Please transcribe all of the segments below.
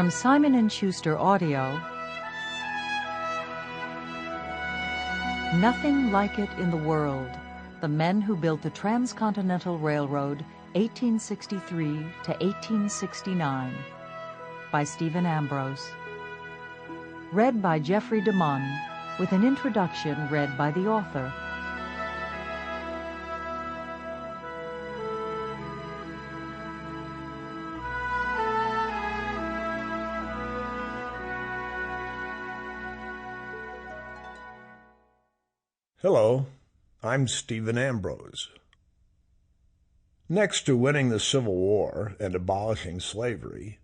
From Simon & Schuster Audio, Nothing Like It in the World, The Men Who Built the Transcontinental Railroad, 1863 to 1869, by Stephen Ambrose. Read by Jeffrey DeMunn, with an introduction read by the author. Hello, I'm Stephen Ambrose. Next to winning the Civil War and abolishing slavery,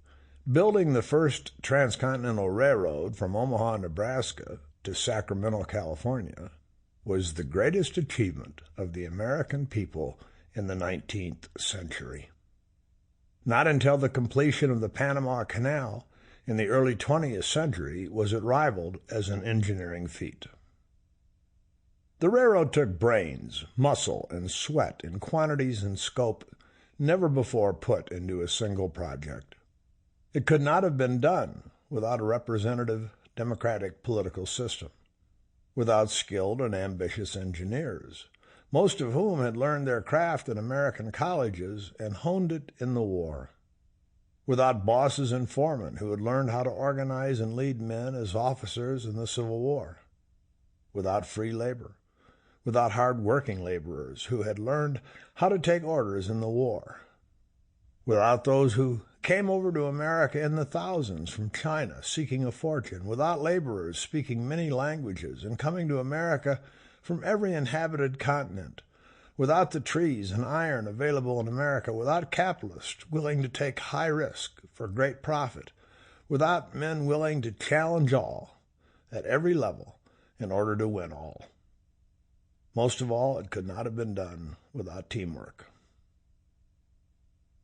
building the first Transcontinental Railroad from Omaha, Nebraska to Sacramento, California, was the greatest achievement of the American people in the 19th century. Not until the completion of the Panama Canal in the early 20th century was it rivaled as an engineering feat. The railroad took brains, muscle, and sweat in quantities and scope never before put into a single project. It could not have been done without a representative democratic political system, without skilled and ambitious engineers, most of whom had learned their craft in American colleges and honed it in the war, without bosses and foremen who had learned how to organize and lead men as officers in the Civil War, without free labor, without hard-working laborers who had learned how to take orders in the war, without those who came over to America in the thousands from China seeking a fortune, without laborers speaking many languages and coming to America from every inhabited continent, without the trees and iron available in America, without capitalists willing to take high risk for great profit, without men willing to challenge all at every level in order to win all. Most of all, it could not have been done without teamwork.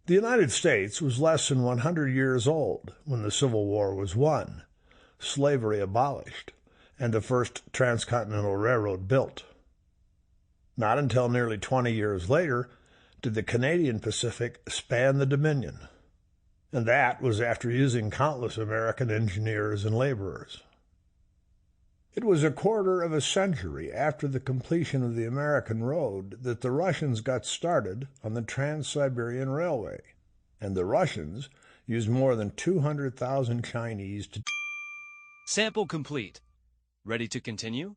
The United States was less than 100 years old when the Civil War was won, slavery abolished, and the first Transcontinental Railroad built. Not until nearly 20 years later did the Canadian Pacific span the Dominion, and that was after using countless American engineers and laborers. It was a quarter of a century after the completion of the American road that the Russians got started on the Trans-Siberian Railway, and the Russians used more than 200,000 Chinese to... Sample complete. Ready to continue?